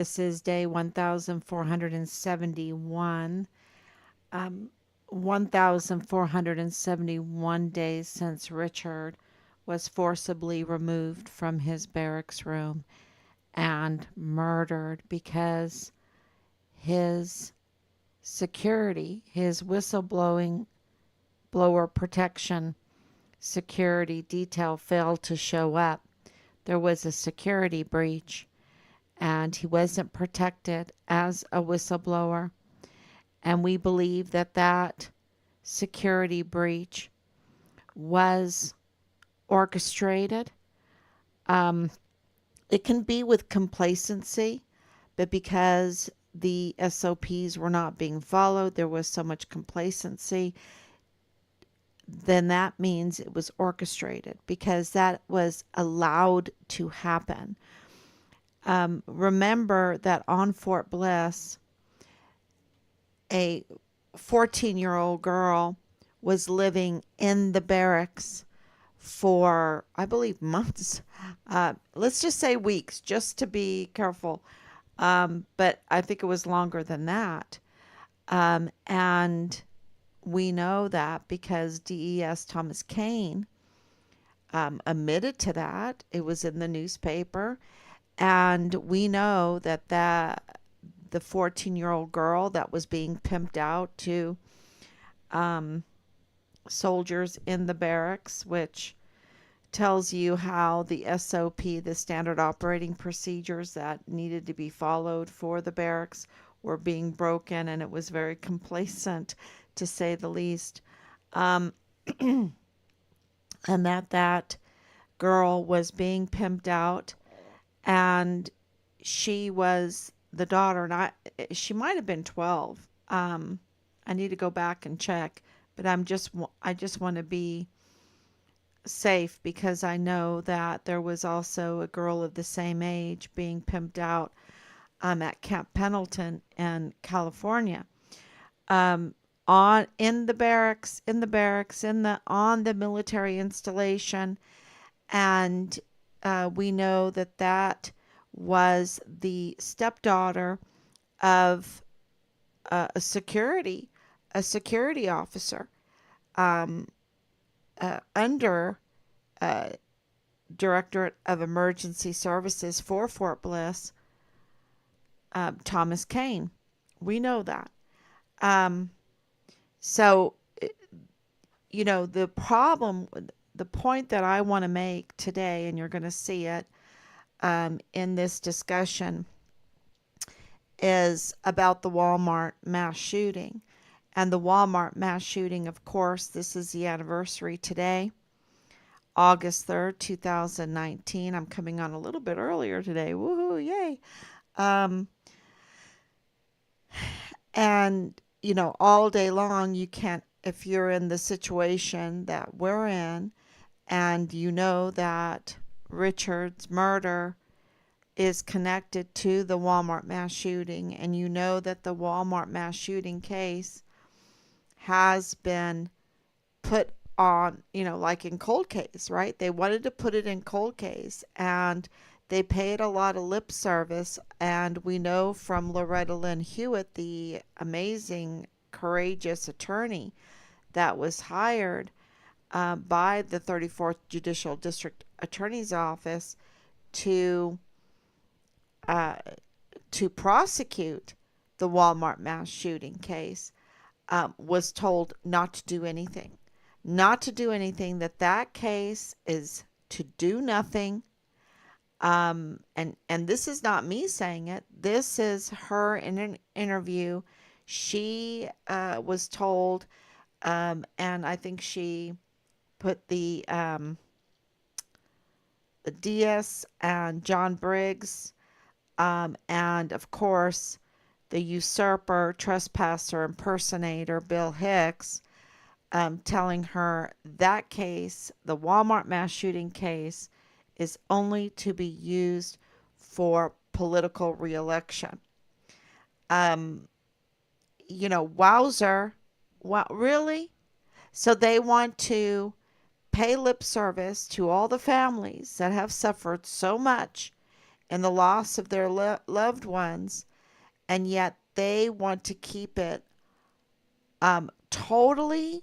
This is day 1471. 1471 days since Richard was forcibly removed from his barracks room and murdered because his security, his whistleblowing blower protection security detail failed to show up. There was a security breach and he wasn't protected as a whistleblower. And we believe that that security breach was orchestrated. Um, it can be with complacency, but because the SOPs were not being followed, there was so much complacency, then that means it was orchestrated because that was allowed to happen. Remember that on Fort Bliss, a 14-year-old girl was living in the barracks for, I believe, months. Let's just say weeks, just to be careful. But I think it was longer than that. And we know that because DES Thomas Kane admitted to that. It was in the newspaper. And we know that the 14-year-old girl that was being pimped out to um, soldiers in the barracks, which tells you how the SOP, the standard operating procedures that needed to be followed for the barracks, were being broken, and it was very complacent, to say the least. Um, and that girl was being pimped out, and she was the daughter, and she might have been 12. I need to go back and check, but I just want to be safe because I know that there was also a girl of the same age being pimped out at Camp Pendleton in California. Um, on in the barracks, in the on the military installation, and we know that that was the stepdaughter of a security officer um, under uh, Directorate of Emergency Services for Fort Bliss, Thomas Kane. We know that. Um, so, the problem, the point that I want to make today, and you're going to see it in this discussion, is about the Walmart mass shooting. And the Walmart mass shooting, of course, this is the anniversary today, August 3rd, 2019. I'm coming on a little bit earlier today. Woohoo, yay. Um, and, all day long, you can't, if you're in the situation that we're in, and you know that Richard's murder is connected to the Walmart mass shooting, and you know that the Walmart mass shooting case has been put on, like in cold case, right? They wanted to put it in cold case, and they paid a lot of lip service. And we know from Loretta Lynn Hewitt, the amazing, courageous attorney that was hired by the 34th Judicial District Attorney's Office to uh, to prosecute the Walmart mass shooting case, was told not to do anything, not to do anything. That case is to do nothing. And this is not me saying it. This is her in an interview. She was told, and I think she put the Diaz and John Briggs, and of course the usurper, trespasser, impersonator Bill Hicks, telling her that case, the Walmart mass shooting case, is only to be used for political reelection. Um, Wowzer, wow, really? So they want to pay lip service to all the families that have suffered so much and the loss of their loved ones, and yet they want to keep it totally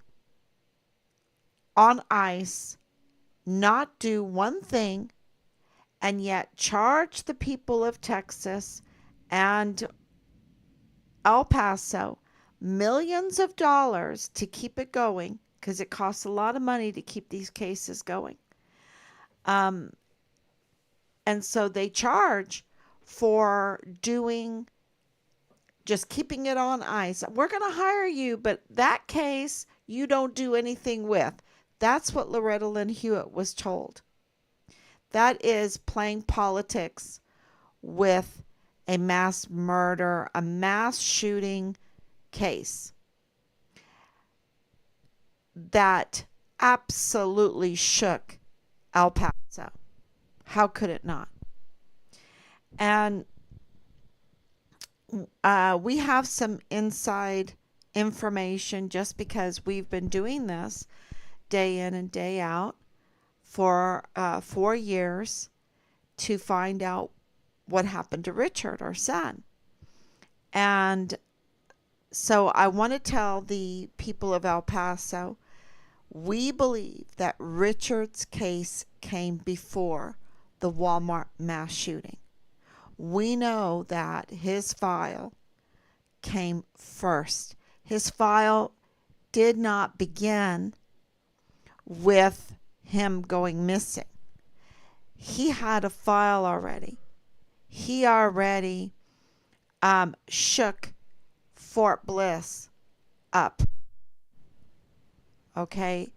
on ice, not do one thing, and yet charge the people of Texas and El Paso millions of dollars to keep it going because it costs a lot of money to keep these cases going. Um, and so they charge for doing just keeping it on ice. We're going to hire you, but that case you don't do anything with. That's what Loretta Lynn Hewitt was told. That is playing politics with a mass murder, a mass shooting case that absolutely shook El Paso. How could it not? And we have some inside information just because we've been doing this day in and day out for 4 years to find out what happened to Richard, our son. And so I want to tell the people of El Paso, we believe that Richard's case came before the Walmart mass shooting. We know that his file came first. His file did not begin with him going missing. He had a file already. He already shook Fort Bliss up. Okay?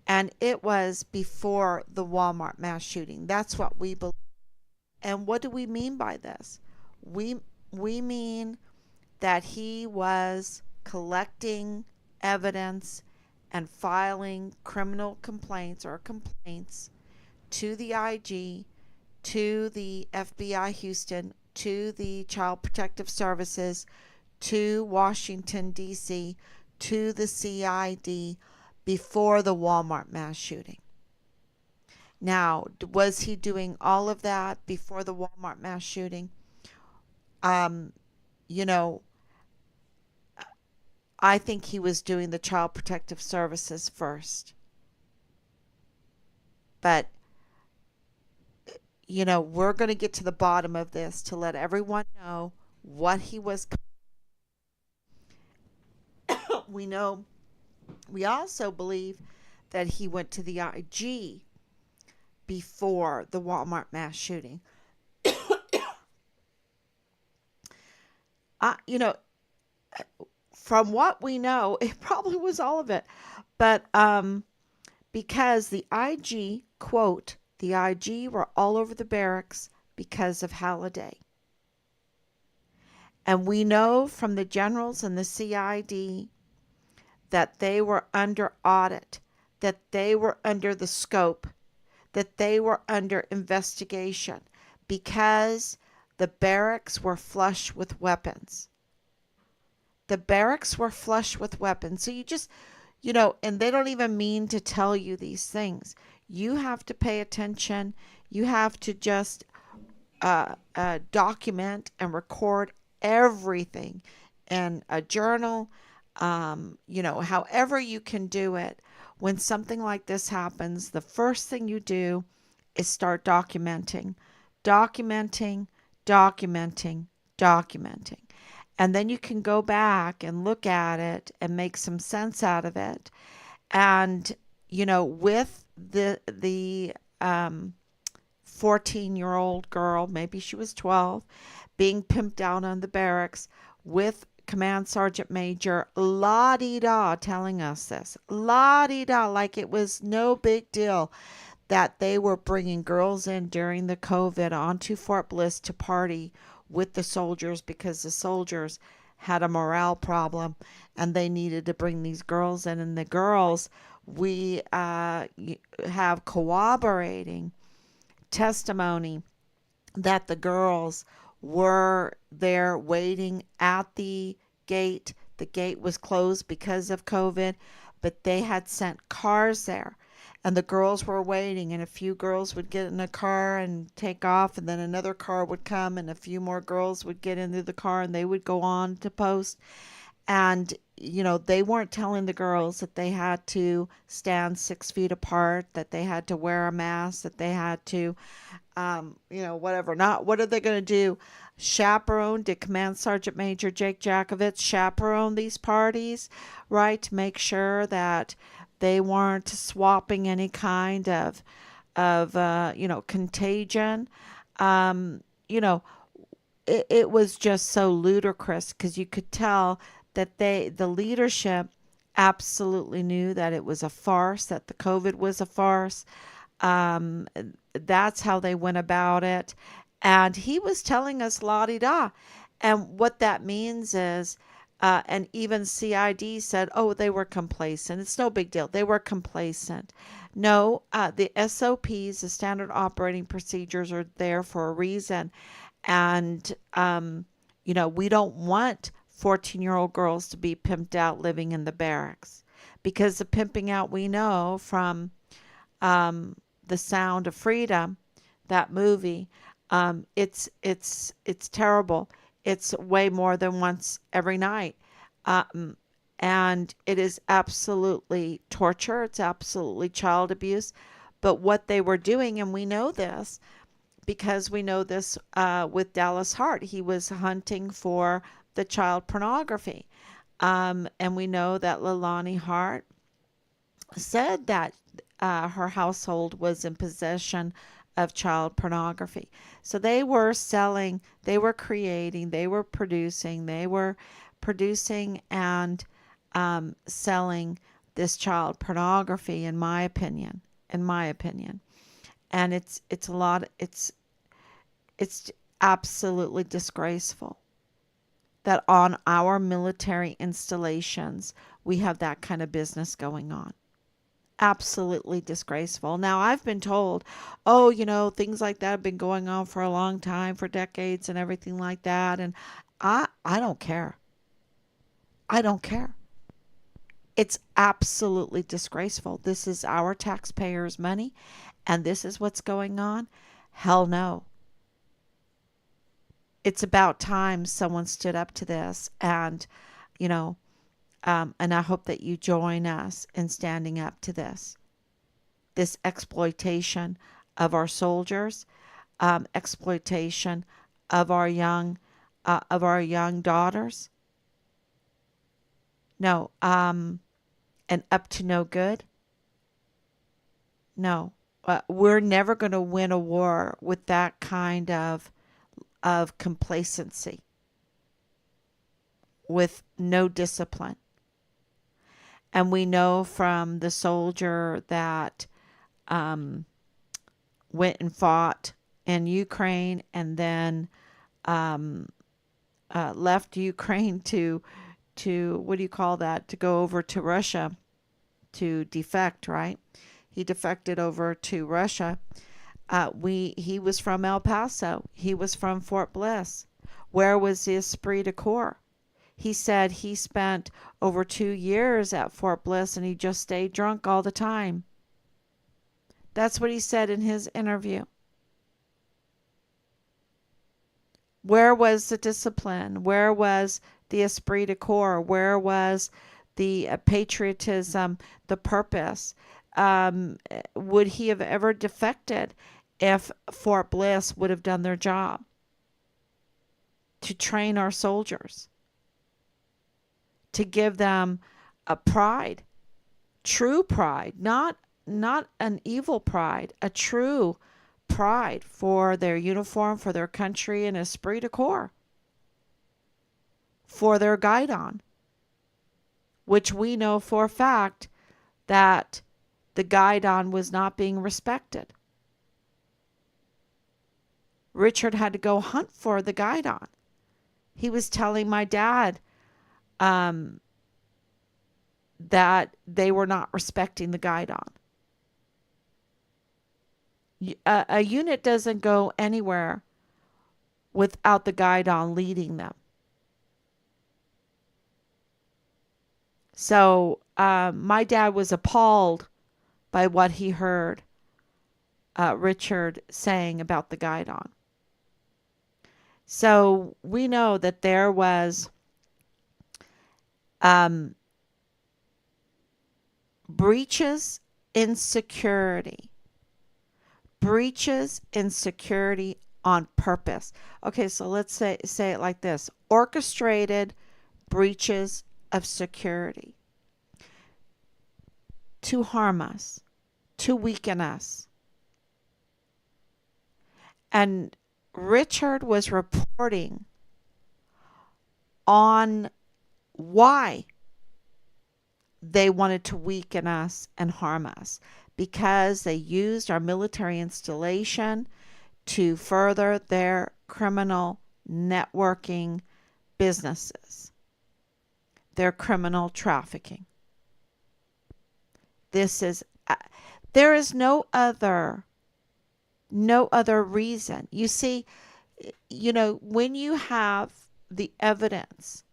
And it was before the Walmart mass shooting. That's what we believe. And what do we mean by this? We mean that he was collecting evidence and filing criminal complaints or complaints to the IG, to the FBI Houston, to the Child Protective Services, to Washington, D.C., to the CID before the Walmart mass shooting. Now, was he doing all of that before the Walmart mass shooting? You know, I think he was doing the Child Protective Services first. But, we're going to get to the bottom of this to let everyone know what he was. We know, we also believe that he went to the IG before the Walmart mass shooting. You know, from what we know, it probably was all of it. But because the IG, quote, the IG were all over the barracks because of Halliday. And we know from the generals and the CID that they were under audit, that they were under the scope, that they were under investigation because the barracks were flush with weapons. The barracks were flush with weapons. So you just, and they don't even mean to tell you these things. You have to pay attention. You have to just document and record everything in a journal, however you can do it. When something like this happens, the first thing you do is start documenting. And then you can go back and look at it and make some sense out of it. And, with the 14-year-old girl, maybe she was 12, being pimped out on the barracks with Command Sergeant Major la-di-da telling us this. La-di-da, like it was no big deal that they were bringing girls in during the COVID onto Fort Bliss to party with the soldiers because the soldiers had a morale problem and they needed to bring these girls in. And the girls, we have corroborating testimony that the girls were there waiting at the gate. The gate was closed because of COVID, but they had sent cars there. and the girls were waiting, and a few girls would get in a car and take off, and then another car would come and a few more girls would get into the car and they would go on to post. And they weren't telling the girls that they had to stand 6 feet apart, that they had to wear a mask, that they had to whatever. Not what are they going to do? Chaperone? Did Command Sergeant Major Jake Jakovich chaperone these parties, right? To make sure that they weren't swapping any kind of contagion. Um, you know, it was just so ludicrous because you could tell that the leadership absolutely knew that it was a farce, that the COVID was a farce. Um, that's how they went about it. And he was telling us la di da. And what that means is, and even CID said, oh, they were complacent. It's no big deal. They were complacent. No, the SOPs, the standard operating procedures, are there for a reason. And, we don't want 14-year-old girls to be pimped out living in the barracks because the pimping out we know from the Sound of Freedom, that movie, it's terrible. It's way more than once every night. Um, and it is absolutely torture. It's absolutely child abuse. But what they were doing, and we know this because we know this with Dallas Hart, he was hunting for the child pornography. And we know that Leilani Hart said that her household was in possession of child pornography. So they were selling, they were creating, they were producing and selling this child pornography, in my opinion. In my opinion. And it's a lot, it's absolutely disgraceful that on our military installations we have that kind of business going on. Absolutely disgraceful. Now, I've been told, oh, things like that have been going on for a long time, for decades and everything like that. And I don't care. I don't care. It's absolutely disgraceful. This is our taxpayers' money and this is what's going on. Hell no. It's about time someone stood up to this you know, and I hope that you join us in standing up to this exploitation of our soldiers, exploitation of our young daughters. No, and up to no good. No, we're never going to win a war with that kind of complacency, with no discipline. And we know from the soldier that um, went and fought in Ukraine and then um, left Ukraine to what do you call that? To go over to Russia to defect, right? He defected over to Russia. He was from El Paso. He was from Fort Bliss. Where was the esprit de corps? He said he spent over 2 years at Fort Bliss and he just stayed drunk all the time. That's what he said in his interview. Where was the discipline? Where was the esprit de corps? Where was the patriotism, the purpose? Would he have ever defected if Fort Bliss would have done their job to train our soldiers, to give them a pride, true pride, not an evil pride, a true pride for their uniform, for their country, and esprit de corps, for their guidon, which we know for a fact that the guidon was not being respected. Richard had to go hunt for the guidon. He was telling my dad that they were not respecting the guidon. A unit doesn't go anywhere without the guidon leading them. So my dad was appalled by what he heard Richard saying about the guidon. So we know that there was um, breaches in security, breaches in security on purpose. Okay, so let's say it like this: orchestrated breaches of security to harm us, to weaken us. And Richard was reporting on why they wanted to weaken us and harm us, because they used our military installation to further their criminal networking businesses, their criminal trafficking. This is there is no other reason. You see, when you have the evidence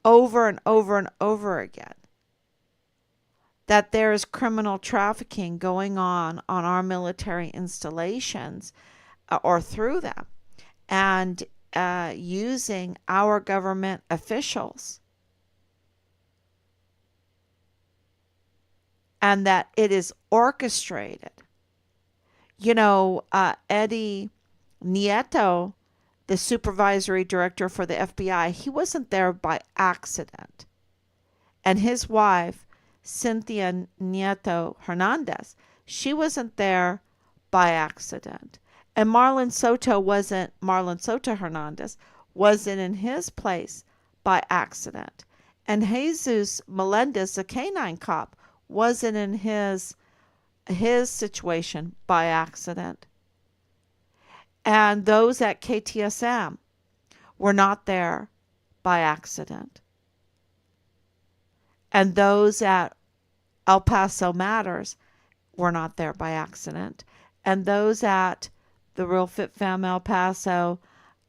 over and over and over again that there is criminal trafficking going on our military installations or through them, and using our government officials, and that it is orchestrated. Eddie Nieto, the supervisory director for the FBI, he wasn't there by accident. And his wife, Cynthia Nieto Hernandez, she wasn't there by accident. And Marlon Soto Hernandez wasn't in his place by accident. And Jesus Melendez, the canine cop, wasn't in his situation by accident. And those at KTSM were not there by accident. And those at El Paso Matters were not there by accident. And those at the Real Fit Fam El Paso,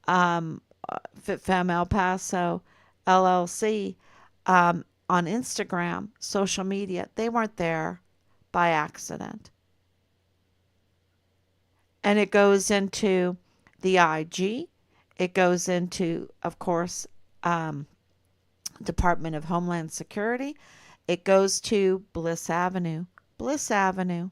Fit Fam El Paso LLC, on Instagram, social media, they weren't there by accident. And it goes into the IG. It goes into, of course, Department of Homeland Security. It goes to Bliss Avenue. Bliss Avenue.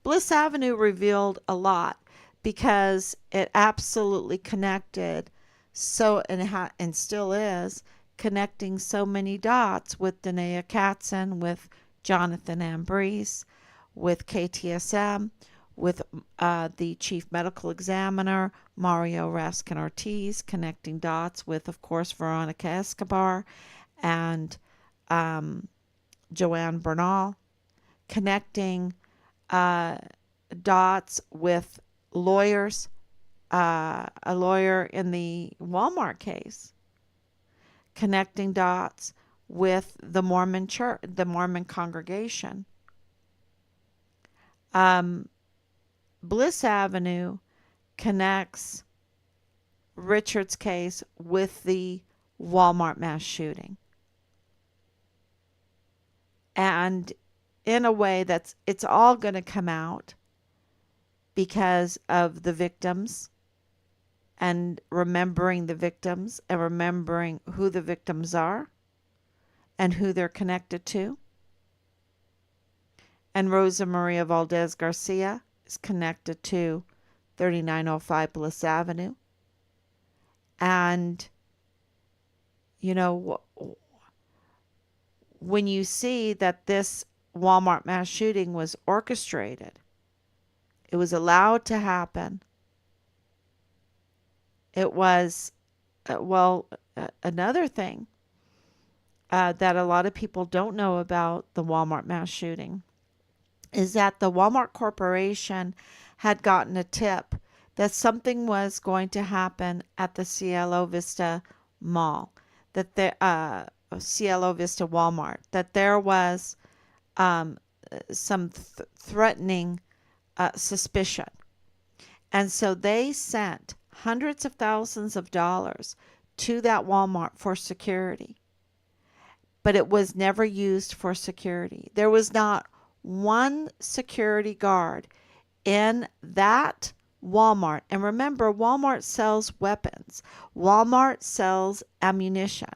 Bliss Avenue revealed a lot because it absolutely connected and still is connecting so many dots with Danae Katzen, with Jonathan Ambrose, with KTSM, with the chief medical examiner, Mario Raskin Ortiz, connecting dots with, of course, Veronica Escobar and Joanne Bernal, connecting dots with lawyers, a lawyer in the Walmart case, connecting dots with the Mormon church, the Mormon congregation. Bliss Avenue connects Richard's case with the Walmart mass shooting. And in a way it's all going to come out because of the victims, and remembering the victims and remembering who the victims are and who they're connected to. And Rosa Maria Valdez Garcia is connected to 3905 Bliss Avenue. And, when you see that this Walmart mass shooting was orchestrated, it was allowed to happen. It was, another thing that a lot of people don't know about the Walmart mass shooting is that the Walmart Corporation had gotten a tip that something was going to happen at the Cielo Vista Mall, that the Cielo Vista Walmart, that there was some threatening suspicion. And so they sent hundreds of thousands of dollars to that Walmart for security. But it was never used for security. There was not one security guard in that Walmart. And remember, Walmart sells weapons, Walmart sells ammunition.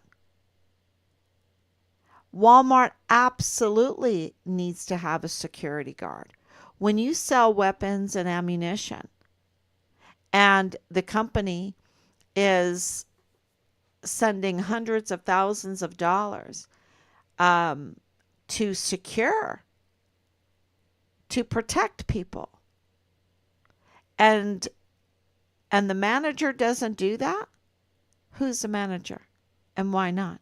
Walmart absolutely needs to have a security guard. When you sell weapons and ammunition, and the company is sending hundreds of thousands of dollars um, to secure, to protect people, and the manager doesn't do that, who's the manager, and why not?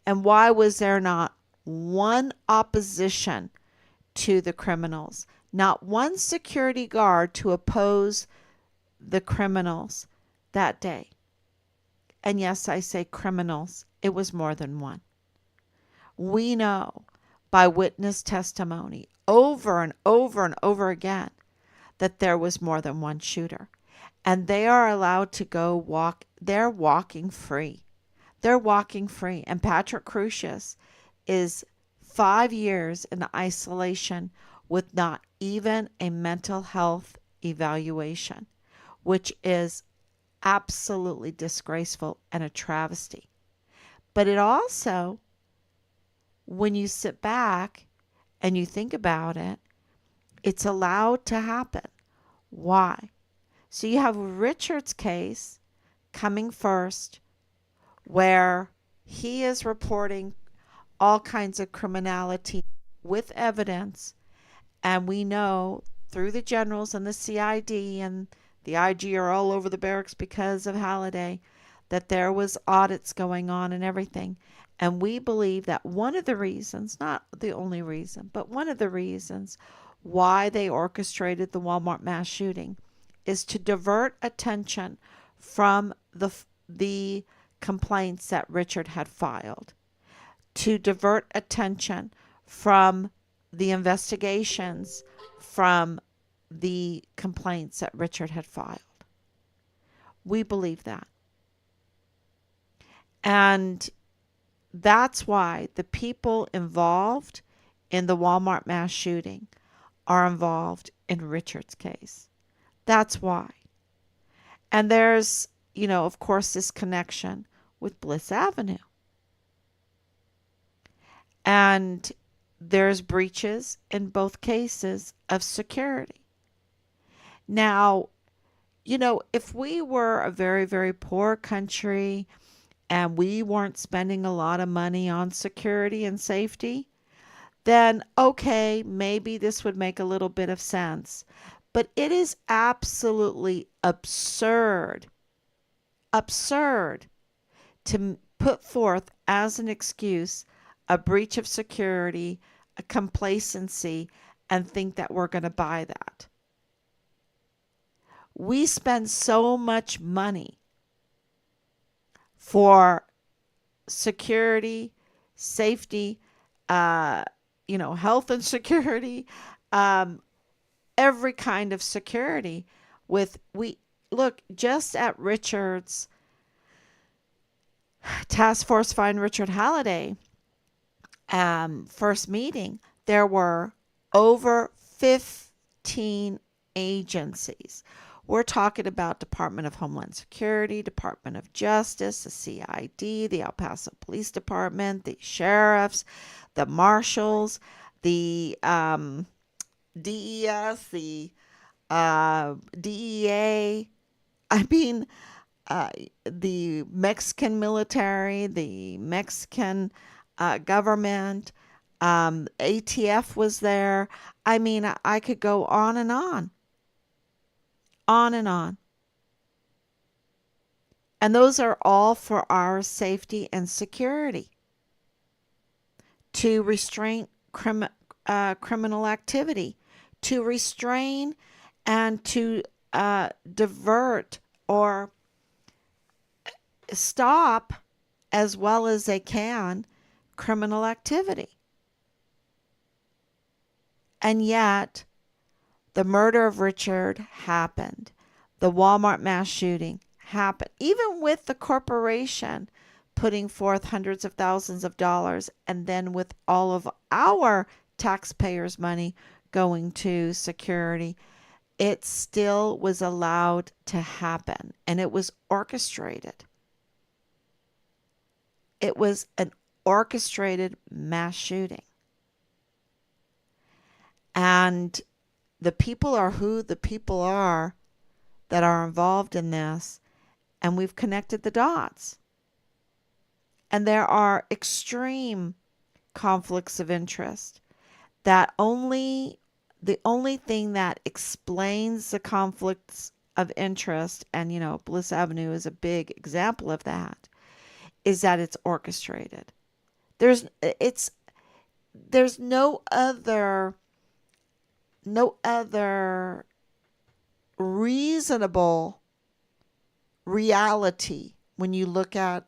And why was there not one opposition to the criminals, not one security guard to oppose the criminals that day? And yes, I say criminals, it was more than one. We know by witness testimony over and over and over again that there was more than one shooter. And they are allowed to go walk. They're walking free. They're walking free. And Patrick Crusius is 5 years in isolation with not even a mental health evaluation, which is absolutely disgraceful and a travesty. But it also, when you sit back and you think about it, it's allowed to happen. Why? So you have Richard's case coming first, where he is reporting all kinds of criminality with evidence, and we know through the generals and the CID and the IG are all over the barracks because of Halliday that there was audits going on and everything. And we believe that one of the reasons, not the only reason, but one of the reasons why they orchestrated the Walmart mass shooting is to divert attention from the complaints that Richard had filed, to divert attention from the investigations, from the complaints that Richard had filed. We believe that. And that's why the people involved in the Walmart mass shooting are involved in Richard's case. That's why. And there's, of course, this connection with Bliss Avenue. And there's breaches in both cases of security. Now, if we were a very, very poor country and we weren't spending a lot of money on security and safety, then okay, maybe this would make a little bit of sense. But it is absolutely absurd to put forth as an excuse a breach of security, a complacency, and think that we're going to buy that. We spend so much money for security, safety, health and security, every kind of security. Look just at Richard's task force find Richard Halliday first meeting. There were over 15 agencies. We're talking about Department of Homeland Security, Department of Justice, the CID, the El Paso Police Department, the sheriffs, the marshals, the DES, the DEA. I mean, the Mexican military, the Mexican government, ATF was there. I mean, I could go on and on. On and on. And those are all for our safety and security, to restrain criminal activity, to restrain and to divert or stop, as well as they can, criminal activity. And yet, the murder of Richard happened. The Walmart mass shooting happened. Even with the corporation putting forth hundreds of thousands of dollars, and then with all of our taxpayers' money going to security, it still was allowed to happen, and it was orchestrated. It was an orchestrated mass shooting. And the people are who the people are that are involved in this, and we've connected the dots. And there are extreme conflicts of interest that the only thing that explains the conflicts of interest, and Bliss Avenue is a big example of that, is that it's orchestrated. There's it's there's no other reasonable reality when you look at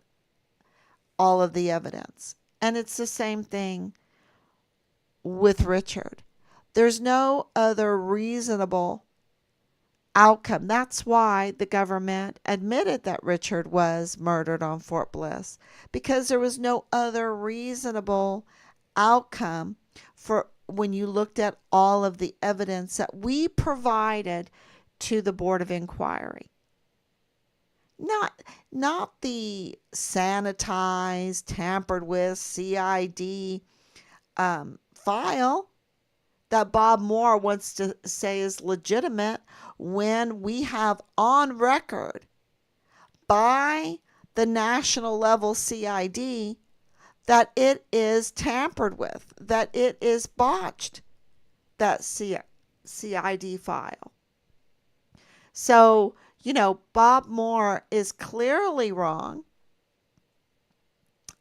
all of the evidence. And it's the same thing with Richard. There's no other reasonable outcome. That's why the government admitted that Richard was murdered on Fort Bliss, because there was no other reasonable outcome for when you looked at all of the evidence that we provided to the Board of Inquiry. Not the sanitized, tampered with CID file that Bob Moore wants to say is legitimate, when we have on record by the national level CID that it is tampered with, that it is botched, that CID file. So, Bob Moore is clearly wrong,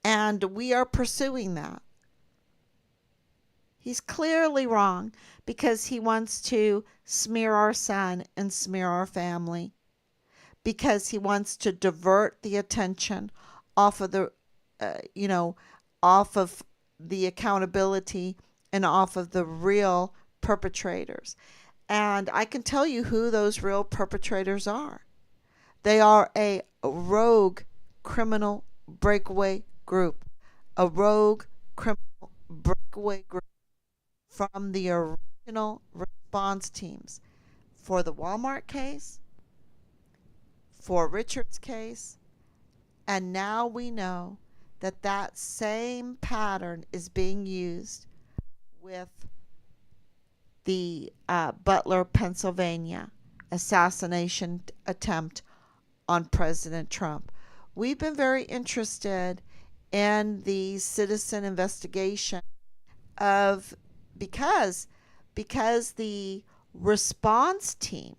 and we are pursuing that. He's clearly wrong because he wants to smear our son and smear our family, because he wants to divert the attention off of off of the accountability and off of the real perpetrators. And I can tell you who those real perpetrators are. They are a rogue criminal breakaway group. A rogue criminal breakaway group from the original response teams for the Walmart case, for Richard's case, and now we know that that same pattern is being used with the Butler, Pennsylvania assassination attempt on President Trump. We've been very interested in the citizen investigation of because the response team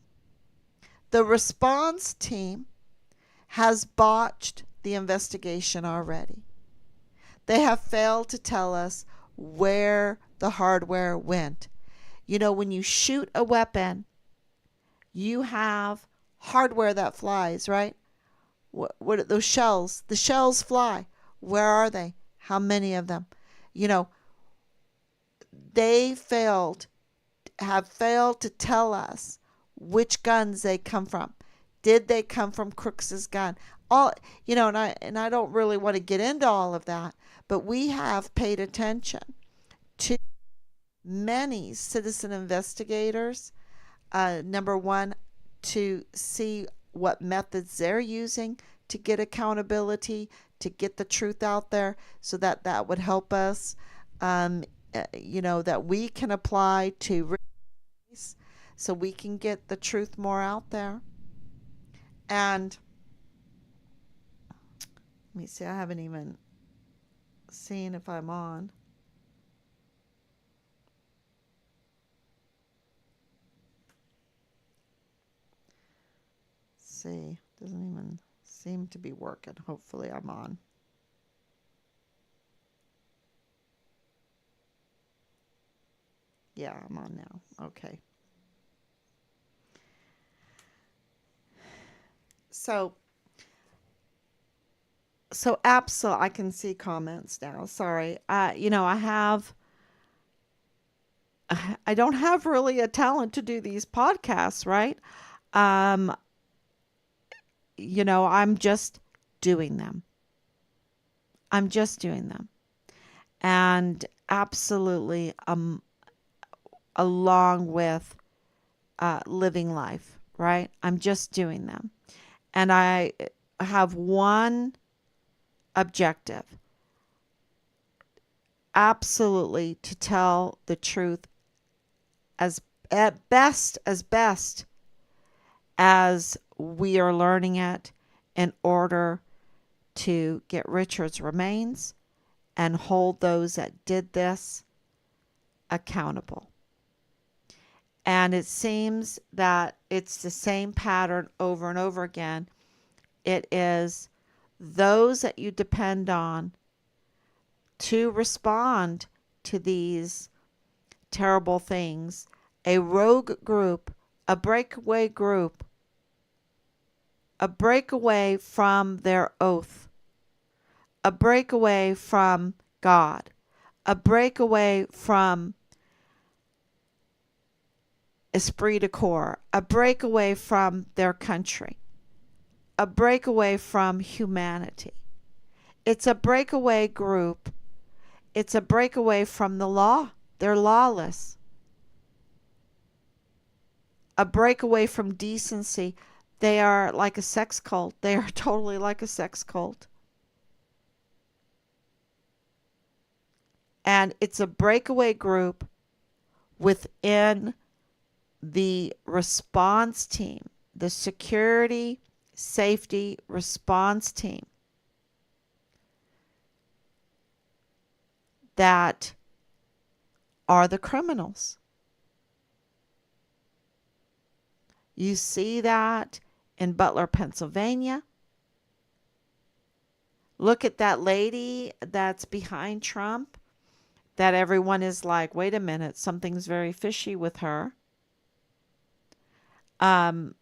has botched the investigation already. They have failed to tell us where the hardware went. When you shoot a weapon, you have hardware that flies, right? What are those shells? The shells fly. Where are they? How many of them? They have failed to tell us which guns they come from. Did they come from Crooks's gun? And I don't really want to get into all of that, but we have paid attention to many citizen investigators. Number one, to see what methods they're using to get accountability, to get the truth out there, so that would help us, that we can apply to release, so we can get the truth more out there. And let me see, I haven't even seen if I'm on. See, doesn't even seem to be working. Hopefully I'm on. Yeah, I'm on now. Okay. So absolutely, I can see comments now. Sorry. I don't have really a talent to do these podcasts, right? Um, I'm just doing them. I'm just doing them. And absolutely along with living life, right? I'm just doing them. And I have one objective, absolutely to tell the truth as best as we are learning it in order to get Richard's remains and hold those that did this accountable. And it seems that it's the same pattern over and over again. It is those that you depend on to respond to these terrible things, a rogue group, a breakaway group, a breakaway from their oath, a breakaway from God, a breakaway from esprit de corps, a breakaway from their country, a breakaway from humanity. It's a breakaway group. It's a breakaway from the law. They're lawless. A breakaway from decency. They are like a sex cult. They are totally like a sex cult. And it's a breakaway group within the response team, the security, safety response team that are the criminals. You see that in Butler, Pennsylvania. Look at that lady that's behind Trump, that everyone is like, wait a minute, something's very fishy with her. Um,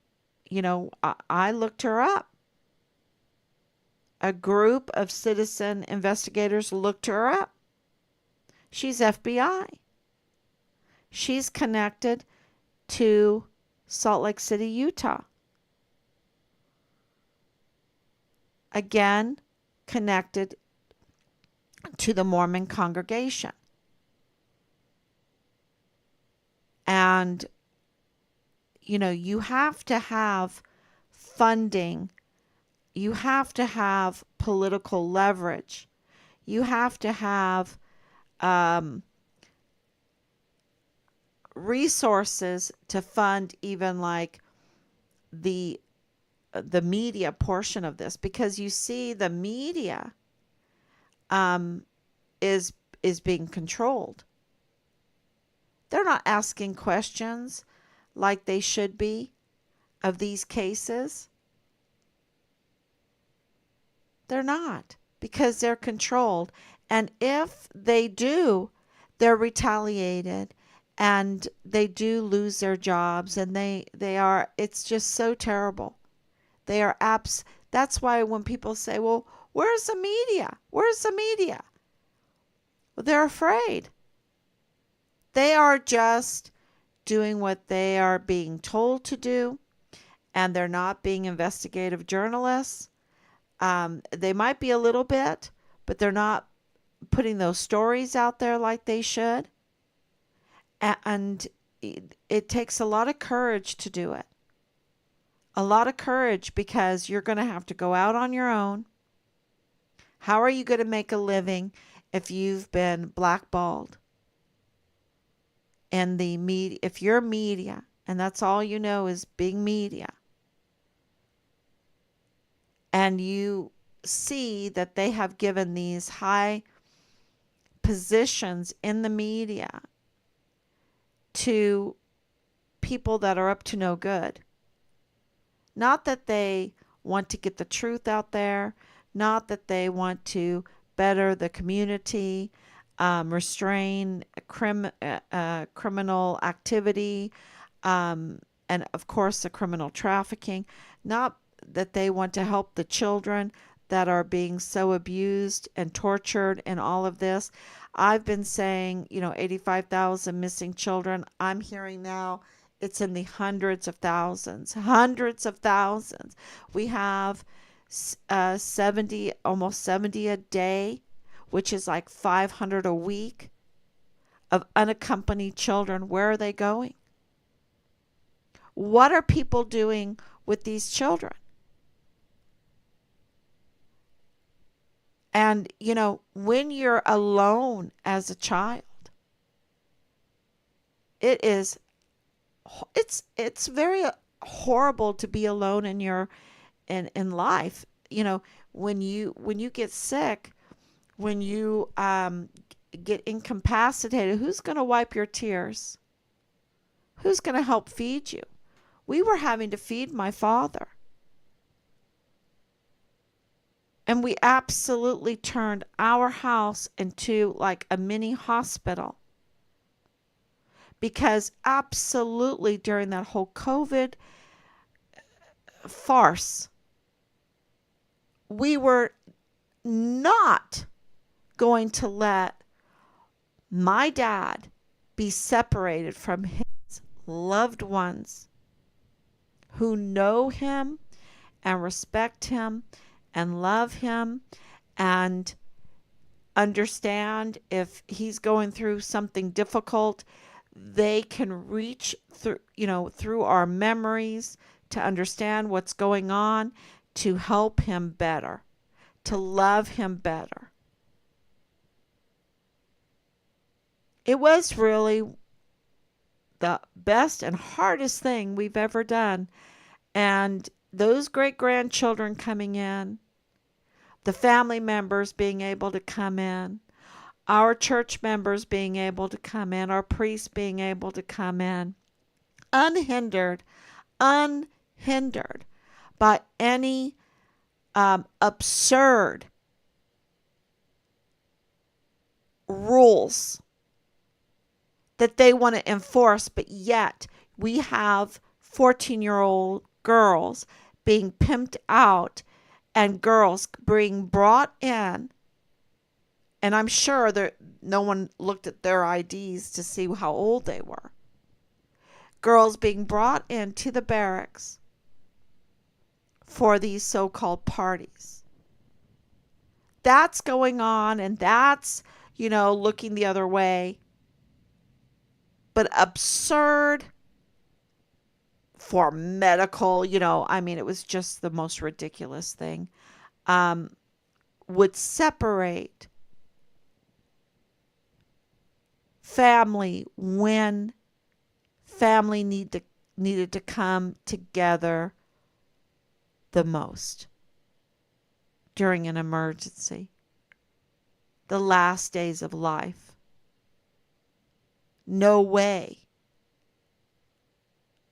I looked her up. A group of citizen investigators looked her up. She's FBI. She's connected to Salt Lake City, Utah. Again, connected to the Mormon congregation. And, you have to have funding. You have to have political leverage. You have to have resources to fund even like the media portion of this, because you see the media um, is being controlled. They're not asking questions like they should be of these cases. They're not, because they're controlled. And if they do, they're retaliated and they do lose their jobs, and they are, it's just so terrible. They are that's why when people say, well, where's the media? Where's the media? Well, they're afraid. They are just doing what they are being told to do, and they're not being investigative journalists. They might be a little bit, but they're not putting those stories out there like they should. And it takes a lot of courage to do it. A lot of courage, because you're going to have to go out on your own. How are you going to make a living if you've been blackballed in the media? If you're media and that's all you know is being media, and you see that they have given these high positions in the media to people that are up to no good. Not that they want to get the truth out there, not that they want to better the community, restrain criminal activity, and of course the criminal trafficking. Not that they want to help the children that are being so abused and tortured in all of this. I've been saying, 85,000 missing children. I'm hearing now it's in the hundreds of thousands, hundreds of thousands. We have 70, almost 70 a day, which is like 500 a week of unaccompanied children. Where are they going? What are people doing with these children? And, when you're alone as a child, it is it's very horrible to be alone in your in life. When you get sick, when you get incapacitated, who's going to wipe your tears? Who's going to help feed you? We were having to feed my father. And we absolutely turned our house into like a mini hospital. Because absolutely during that whole COVID farce, we were not going to let my dad be separated from his loved ones who know him and respect him and love him and understand if he's going through something difficult, they can reach through our memories to understand what's going on, to help him better, to love him better. It was really the best and hardest thing we've ever done. And those great grandchildren coming in, the family members being able to come in, our church members being able to come in, our priests being able to come in, unhindered, unhindered by any absurd rules that they want to enforce, but yet we have 14-year-old girls being pimped out and girls being brought in. And I'm sure that no one looked at their IDs to see how old they were. Girls being brought into the barracks for these so-called parties. That's going on, and that's, looking the other way. But absurd for medical, it was just the most ridiculous thing. Would separate family when family needed to come together the most during an emergency, the last days of life. No way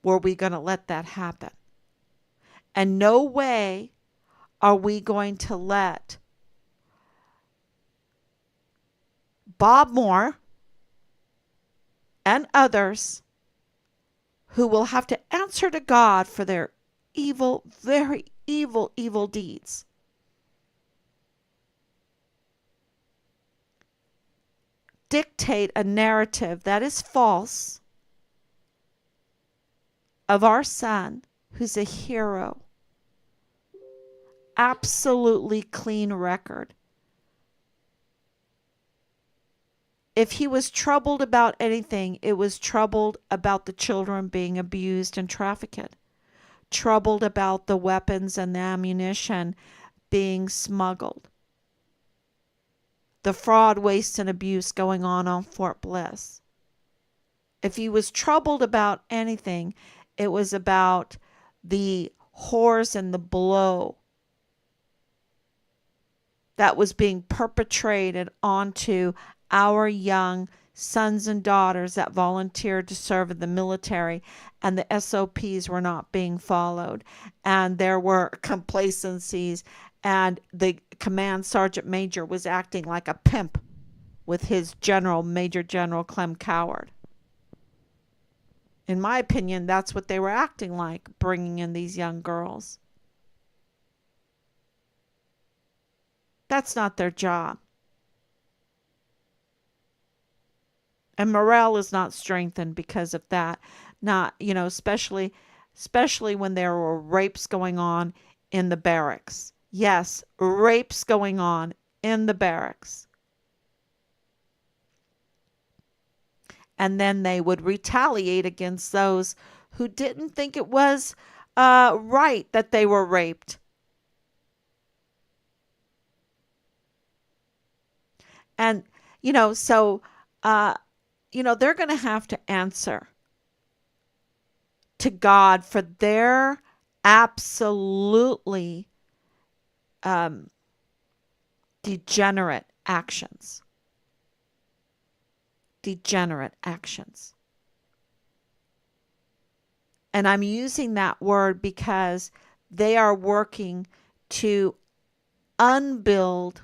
were we going to let that happen. And no way are we going to let Bob Moore and others who will have to answer to God for their evil, very evil, evil deeds. Dictate a narrative that is false of our son, who's a hero. Absolutely clean record. If he was troubled about anything, it was troubled about the children being abused and trafficked. Troubled about the weapons and the ammunition being smuggled. The fraud, waste, and abuse going on Fort Bliss. If he was troubled about anything, it was about the horrors and the blow that was being perpetrated onto our young sons and daughters that volunteered to serve in the military, and the SOPs were not being followed, and there were complacencies, and the command sergeant major was acting like a pimp with his general, Major General Clem Coward. In my opinion, that's what they were acting like, bringing in these young girls. That's not their job. And morale is not strengthened because of that. Not, especially when there were rapes going on in the barracks. Yes, rapes going on in the barracks. And then they would retaliate against those who didn't think it was right that they were raped. And, so, uh, they're going to have to answer to God for their absolutely um, degenerate actions. Degenerate actions. And I'm using that word because they are working to unbuild,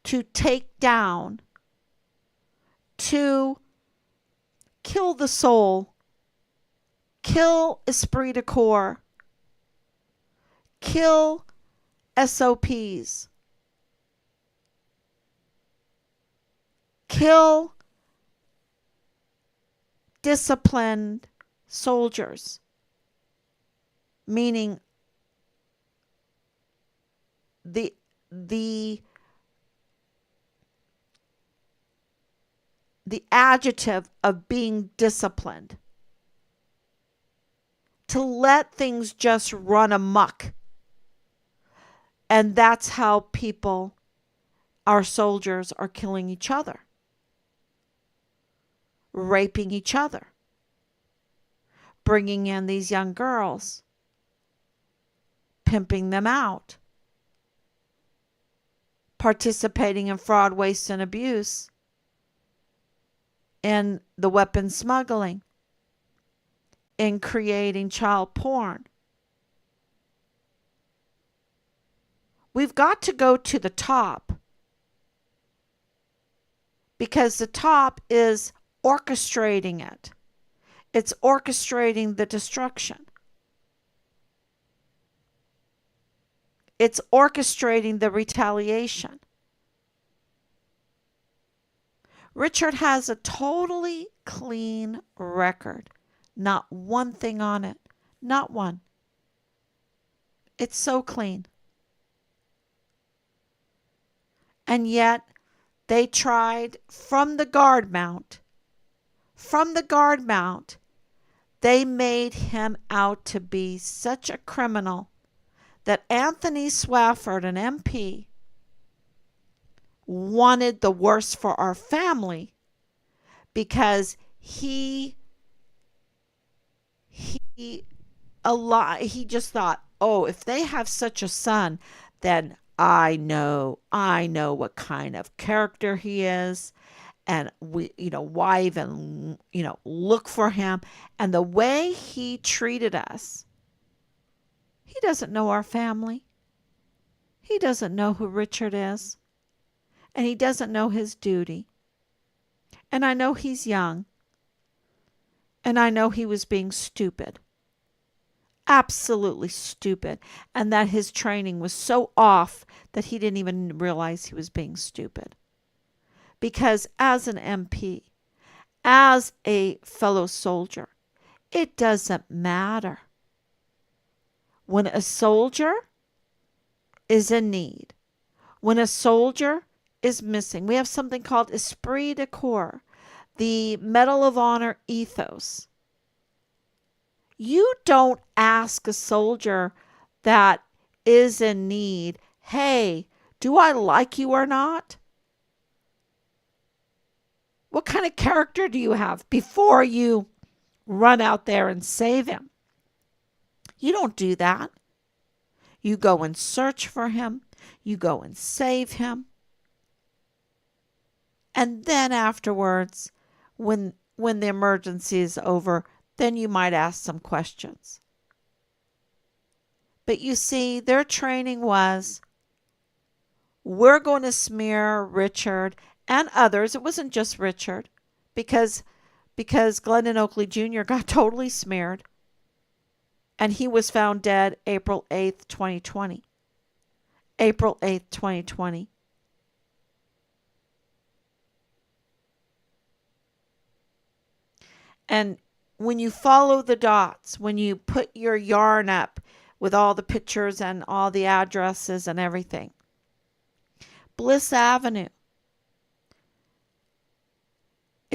to take down, to kill the soul, kill esprit de corps, kill SOPs, kill disciplined soldiers, meaning the the the adjective of being disciplined, to let things just run amok. And that's how people, our soldiers, are killing each other, raping each other, bringing in these young girls, pimping them out, participating in fraud, waste, and abuse, in the weapon smuggling, in creating child porn. We've got to go to the top, because the top is orchestrating it. It's orchestrating the destruction. It's orchestrating the retaliation. Richard has a totally clean record. Not one thing on it. Not one. It's so clean. And yet, they tried from the guard mount. From the guard mount, they made him out to be such a criminal that Anthony Swafford, an MP, wanted the worst for our family, because he just thought, oh, if they have such a son, then I know what kind of character he is, and why even, look for him. And the way he treated us, he doesn't know our family. He doesn't know who Richard is, and he doesn't know his duty. And I know he's young, and I know he was being stupid. Absolutely stupid. And that his training was so off that he didn't even realize he was being stupid. Because as an MP, as a fellow soldier, it doesn't matter. When a soldier is in need, when a soldier is missing, we have something called esprit de corps, the Medal of Honor ethos. You don't ask a soldier that is in need, hey, do I like you or not? What kind of character do you have, before you run out there and save him? You don't do that. You go and search for him. You go and save him. And then afterwards, when the emergency is over, then you might ask some questions. But you see, their training was, we're going to smear Richard and others. It wasn't just Richard, because Glendon Oakley Jr. got totally smeared, and he was found dead April 8th, 2020. April 8th, 2020. And when you follow the dots, when you put your yarn up with all the pictures and all the addresses and everything, Bliss Avenue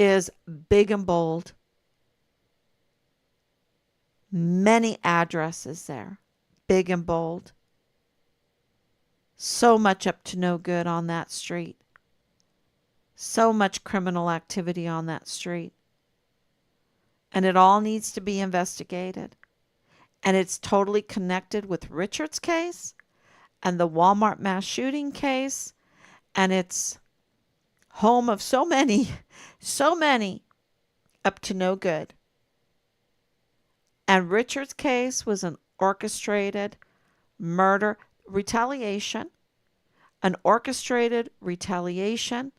is big and bold. Many addresses there, big and bold. So much up to no good on that street. So much criminal activity on that street. And it all needs to be investigated. And it's totally connected with Richard's case and the Walmart mass shooting case. And it's home of so many up to no good. And Richard's case was an orchestrated murder, retaliation, an orchestrated retaliation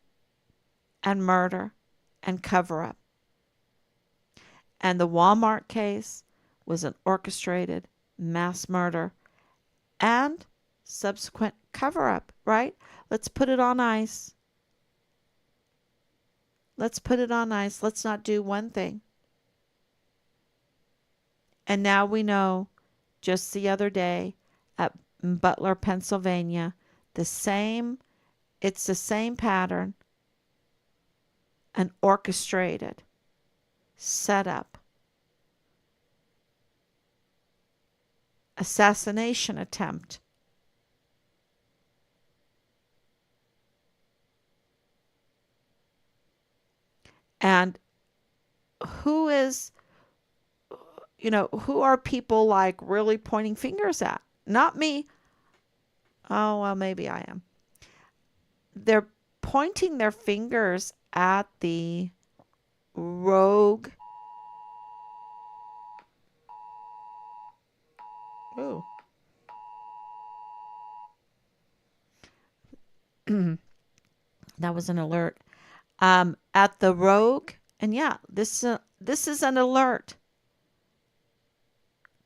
and murder and cover up. And the Walmart case was an orchestrated mass murder and subsequent cover up, right? Let's put it on ice. Let's put it on ice. Let's not do one thing. And now we know, just the other day at Butler, Pennsylvania, it's the same pattern, an orchestrated, set up assassination attempt. And who is, who are people like really pointing fingers at? Not me. Oh, well, maybe I am. They're pointing their fingers at the rogue. Oh. That was an alert. At the rogue, and yeah, this is an alert.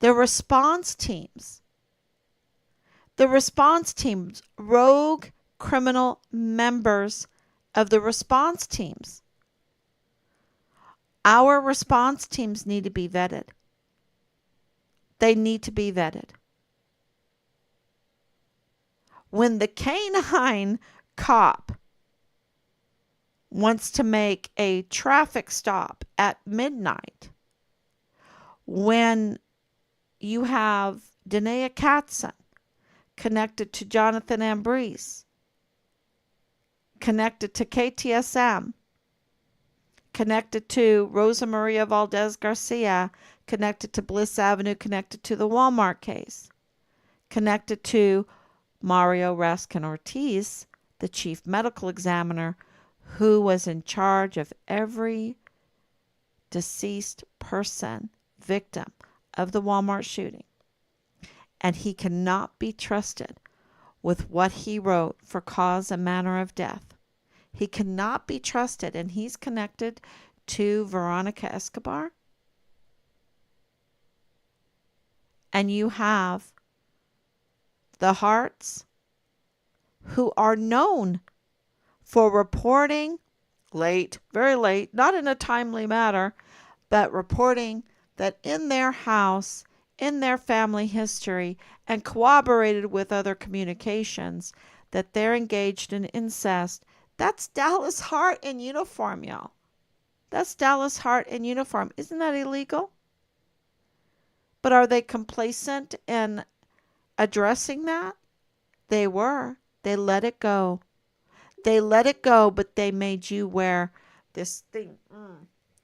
The response teams, rogue criminal members of the response teams. Our response teams need to be vetted. They need to be vetted. When the canine cop wants to make a traffic stop at midnight, when you have Danae Katzen connected to Jonathan Ambrose, connected to KTSM, connected to Rosa Maria Valdez Garcia, connected to Bliss Avenue, connected to the Walmart case, connected to Mario Raskin Ortiz, the chief medical examiner, who was in charge of every deceased person, victim of the Walmart shooting. And he cannot be trusted with what he wrote for cause and manner of death. He cannot be trusted, and he's connected to Veronica Escobar. And you have the Harts, who are known for reporting late, very late, not in a timely manner, but reporting that in their house, in their family history, and corroborated with other communications, that they're engaged in incest. That's Dallas Hart in uniform, y'all. That's Dallas Hart in uniform. Isn't that illegal? But are they complacent in addressing that? They were. They let it go. They let it go, but they made you wear this thing,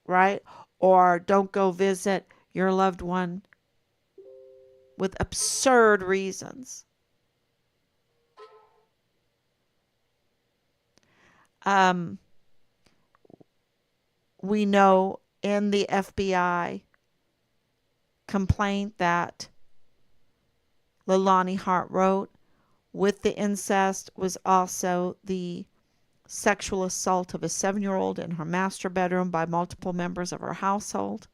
right? Or don't go visit your loved one with absurd reasons. We know in the FBI complaint that Leilani Hart wrote, with the incest was also the sexual assault of a 7-year-old in her master bedroom by multiple members of her household.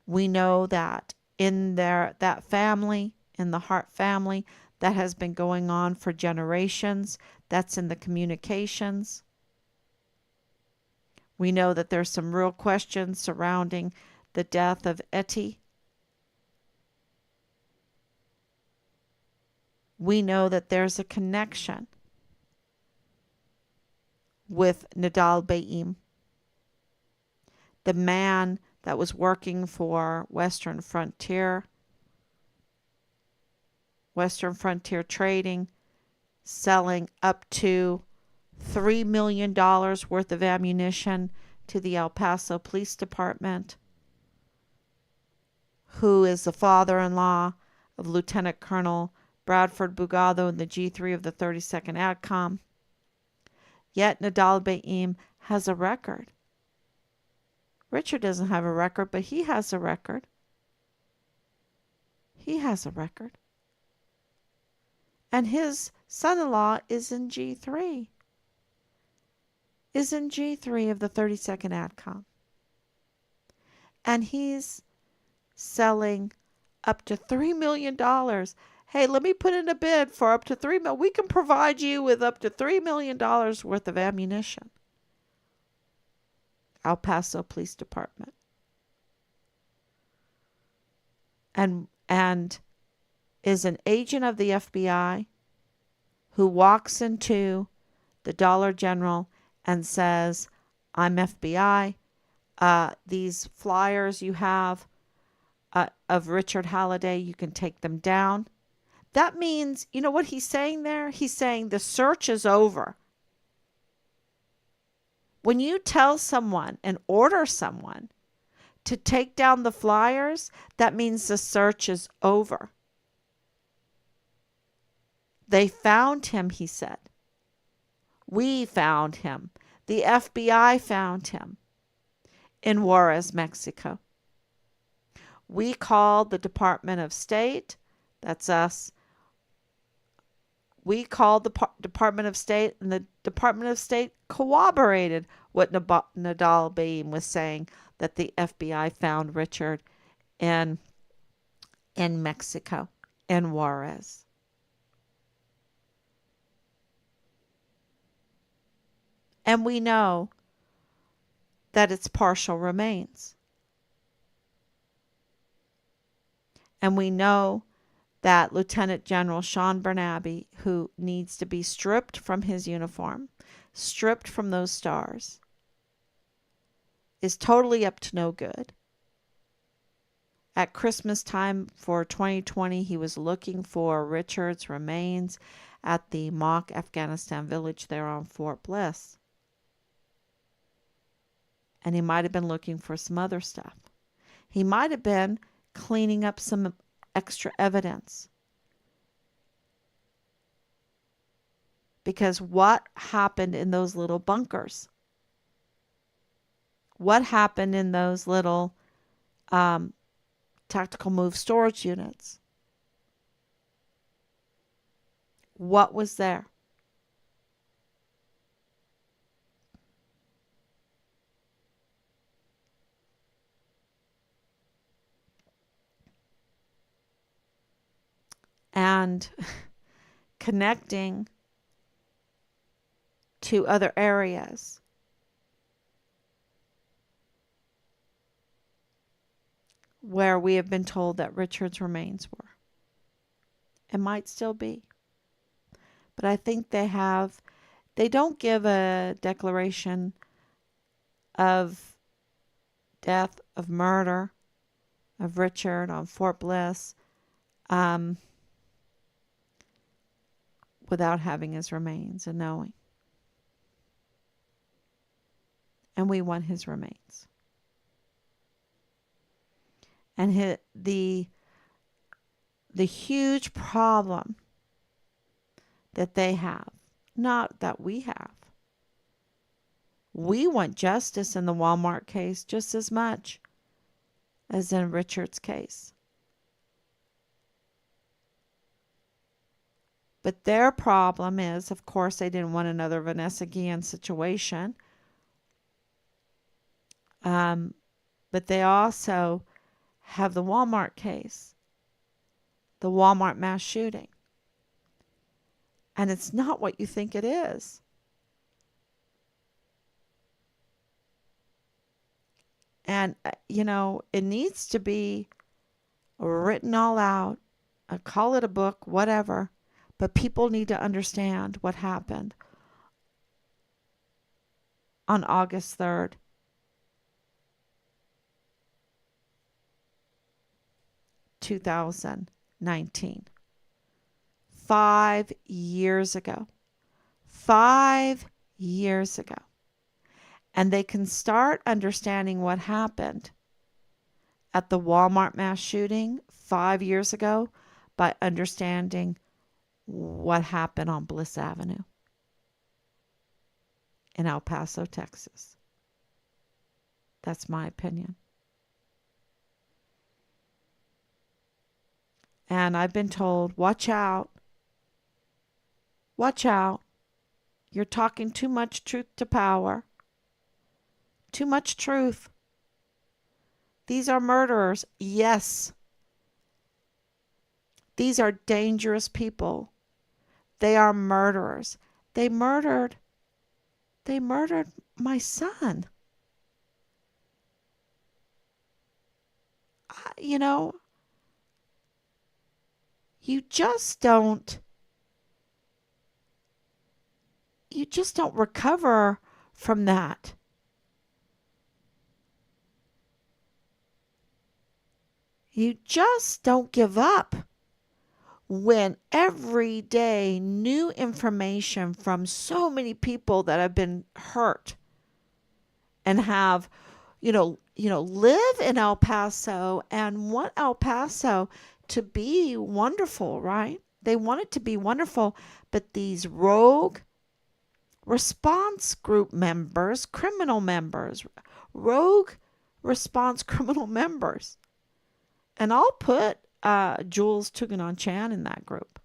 We know that in that family, in the Hart family, that has been going on for generations. That's in the communications. We know that there's some real questions surrounding the death of Etty. We know that there's a connection with Nadal Baim, the man that was working for Western Frontier Trading, selling up to $3 million worth of ammunition to the El Paso Police Department, who is the father-in-law of Lieutenant Colonel Bradford Bugado in the G3 of the 32nd ADCOM. Yet Nadal Baim has a record. Richard doesn't have a record, but he has a record. He has a record. And his son-in-law is in G3. Is in G3 of the 32nd ADCOM. And he's selling up to $3 million. Hey, let me put in a bid for up to $3 million. We can provide you with up to $3 million worth of ammunition. El Paso Police Department. And is an agent of the FBI who walks into the Dollar General and says, I'm FBI. These flyers you have of Richard Halliday, you can take them down. That means, you know what he's saying there? He's saying the search is over. When you tell someone and order someone to take down the flyers, that means the search is over. They found him, he said. We found him. The FBI found him in Juarez, Mexico. We called the Department of State. That's us. We called the Department of State, and the Department of State corroborated what Nadal Baim was saying, that the FBI found Richard in Mexico, in Juarez. And we know that it's partial remains. And we know that Lieutenant General Sean Bernabe, who needs to be stripped from his uniform, stripped from those stars, is totally up to no good. At Christmas time for 2020, he was looking for Richard's remains at the mock Afghanistan village there on Fort Bliss. And he might have been looking for some other stuff. He might have been cleaning up some extra evidence. Because what happened in those little bunkers? What happened in those little tactical move storage units? What was there? And connecting to other areas. Where we have been told that Richard's remains were. It might still be. But I think they don't give a declaration of death, of murder, of Richard on Fort Bliss, without having his remains and knowing. And we want his remains. And the huge problem that they have, not that we have. We want justice in the Walmart case just as much as in Richard's case. But their problem is, of course, they didn't want another Vanessa Guillen situation. But they also have the Walmart case, the Walmart mass shooting. And it's not what you think it is. And, it needs to be written all out. Call it a book, whatever. But people need to understand what happened on August 3rd, 2019. 5 years ago. 5 years ago. And they can start understanding what happened at the Walmart mass shooting 5 years ago by understanding what happened on Bliss Avenue in El Paso, Texas. That's my opinion. And I've been told, watch out. Watch out. You're talking too much truth to power. Too much truth. These are murderers. Yes. These are dangerous people. They are murderers. They murdered my son. You know, you just don't recover from that. You just don't give up when every day new information from so many people that have been hurt and have, live in El Paso and want El Paso to be wonderful, right? They want it to be wonderful, but these rogue response group members, criminal members, rogue response criminal members. And I'll put Jules Tuganon Chan in that group.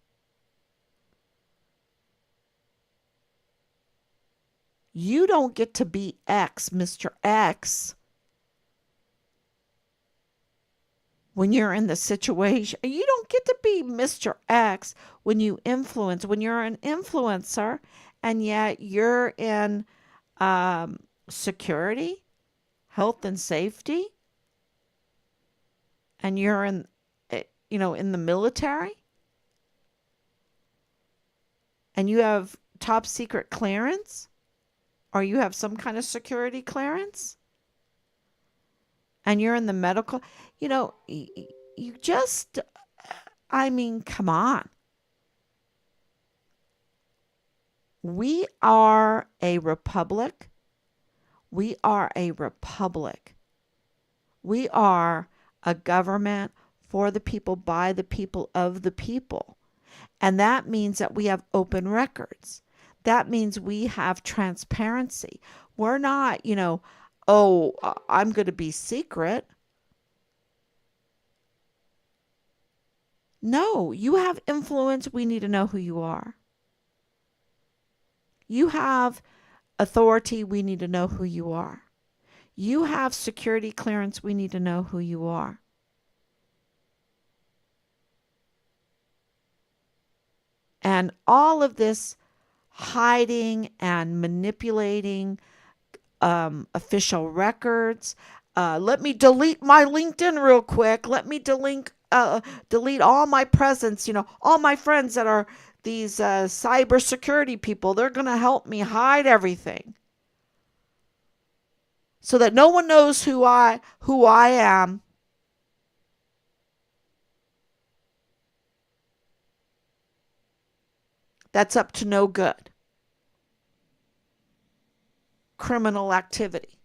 You don't get to be X, Mr. X, when you're in the situation. You don't get to be Mr. X when you're an influencer, and yet you're in security, health and safety, and you're in the military, and you have top secret clearance, or you have some kind of security clearance, and you're in the medical, you just, come on. We are a republic. We are a republic. We are a government for the people, by the people, of the people. And that means that we have open records. That means we have transparency. We're not, I'm going to be secret. No, you have influence. We need to know who you are. You have authority. We need to know who you are. You have security clearance. We need to know who you are. And all of this hiding and manipulating official records. Let me delete my LinkedIn real quick. Let me delete all my presence. All my friends that are these cybersecurity people. They're going to help me hide everything, so that no one knows who I am. That's up to no good. Criminal activity.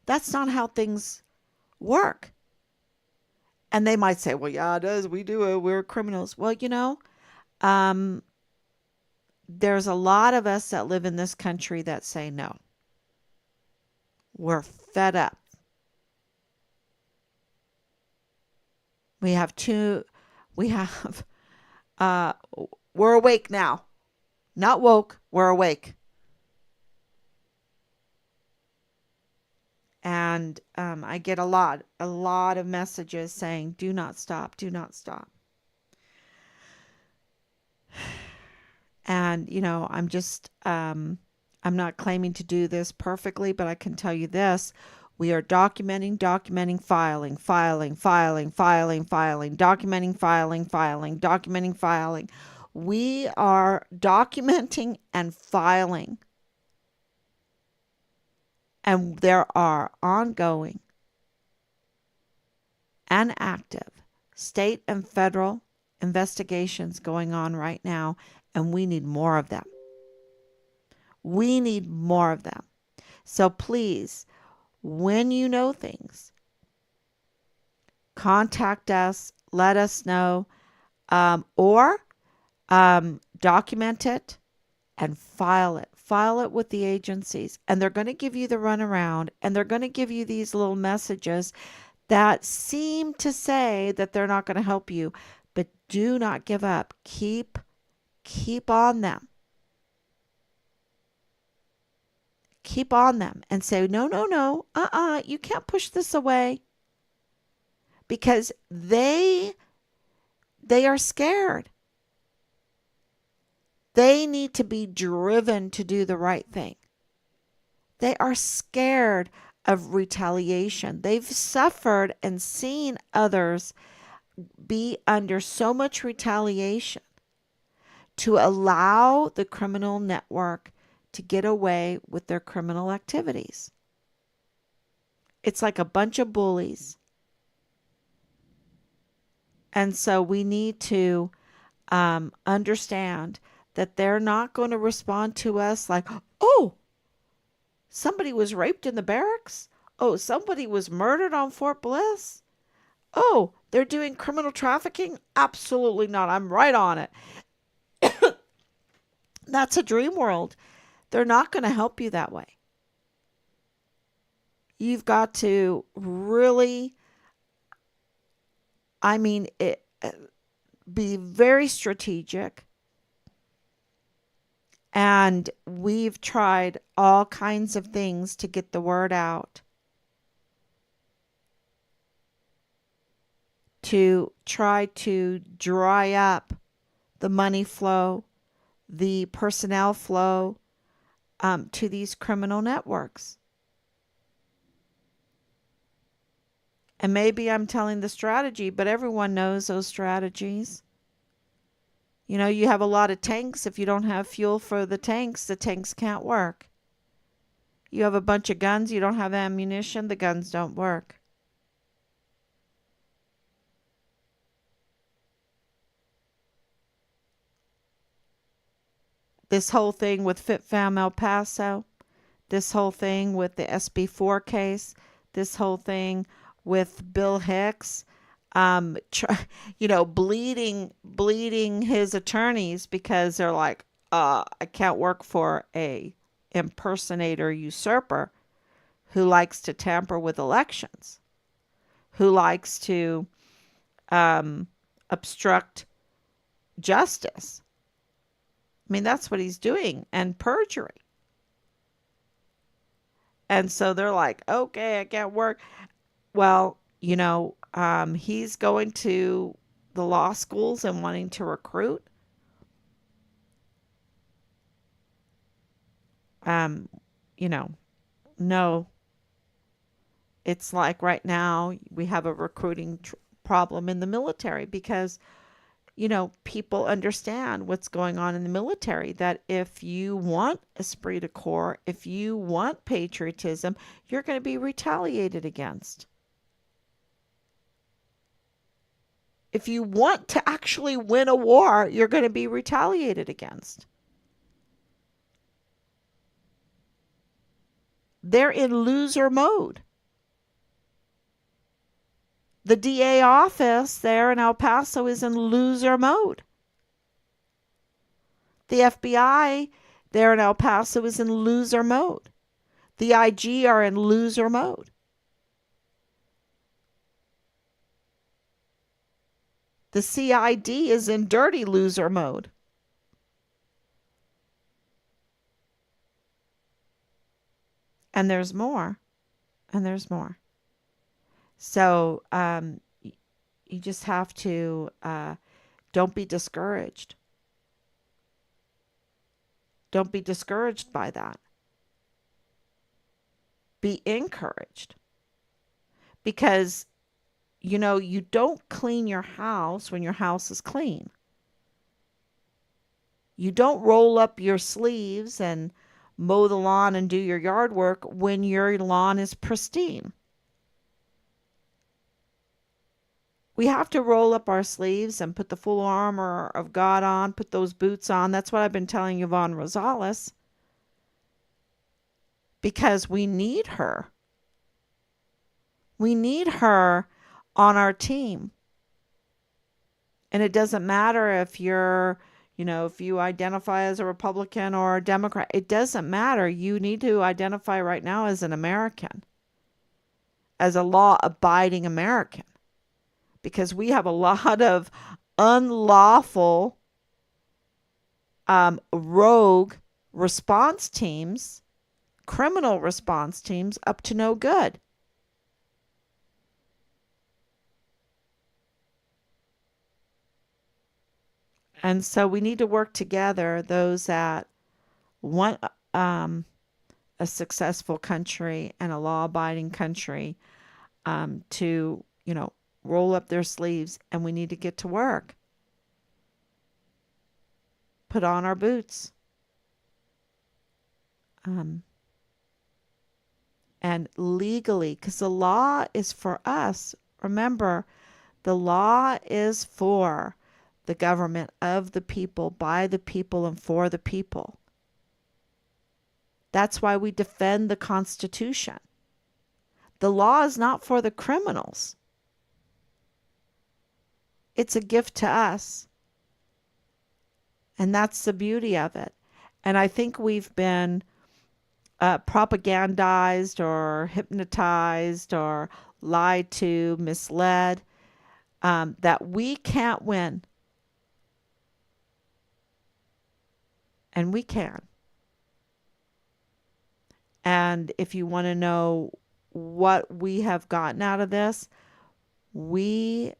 That's not how things work. And they might say, well, yeah, it does. We do it. We're criminals. Well, there's a lot of us that live in this country that say no. We're fed up. We're awake now. Not woke, we're awake. And I get a lot of messages saying, do not stop, do not stop. And, I'm not claiming to do this perfectly, but I can tell you this. We are documenting, filing, documenting, filing. We are documenting and filing And there are ongoing and active state and federal investigations going on right now, and we need more of them. We need more of them. So please, when you know things, contact us, let us know, or document it and file it. File it with the agencies, and they're going to give you the runaround, and they're going to give you these little messages that seem to say that they're not going to help you, but do not give up. Keep on them. Keep on them and say, no, no, no, you can't push this away, because they are scared. They need to be driven to do the right thing. They are scared of retaliation. They've suffered and seen others be under so much retaliation to allow the criminal network to get away with their criminal activities. It's like a bunch of bullies. And so we need to understand that they're not going to respond to us like, oh, somebody was raped in the barracks. Oh, somebody was murdered on Fort Bliss. Oh, they're doing criminal trafficking? Absolutely not. I'm right on it. That's a dream world. They're not going to help you that way. You've got to really, be very strategic. And we've tried all kinds of things to get the word out, to try to dry up the money flow, the personnel flow to these criminal networks. And maybe I'm telling the strategy, but everyone knows those strategies. You know, you have a lot of tanks. If you don't have fuel for the tanks can't work. You have a bunch of guns, you don't have ammunition, the guns don't work. This whole thing with FitFam El Paso, this whole thing with the SB4 case, this whole thing with Bill Hicks, bleeding his attorneys because they're like, I can't work for a impersonator usurper who likes to tamper with elections, who likes to obstruct justice. I mean, that's what he's doing, and perjury. And so they're like, okay, I can't work. Well, he's going to the law schools and wanting to recruit. Um, you know, no, it's like right now we have a recruiting problem in the military because, people understand what's going on in the military, that if you want esprit de corps, if you want patriotism, you're going to be retaliated against. If you want to actually win a war, you're going to be retaliated against. They're in loser mode. The DA office there in El Paso is in loser mode. The FBI there in El Paso is in loser mode. The IG are in loser mode. The CID is in dirty loser mode. And there's more. And there's more. So you just have to don't be discouraged. Don't be discouraged by that. Be encouraged. Because, you don't clean your house when your house is clean. You don't roll up your sleeves and mow the lawn and do your yard work when your lawn is pristine. We have to roll up our sleeves and put the full armor of God on, put those boots on. That's what I've been telling Yvonne Rosales, because we need her. We need her on our team. And it doesn't matter if if you identify as a Republican or a Democrat. It doesn't matter. You need to identify right now as an American, as a law-abiding American, because we have a lot of unlawful, rogue response teams, criminal response teams up to no good. And so we need to work together, those that want a successful country and a law-abiding country, to, roll up their sleeves, and we need to get to work. Put on our boots. And legally, because the law is for us. Remember, the law is for the government, of the people, by the people, and for the people. That's why we defend the Constitution. The law is not for the criminals. It's a gift to us. And that's the beauty of it. And I think we've been propagandized or hypnotized or lied to, misled, that we can't win. And we can. And if you want to know what we have gotten out of this, they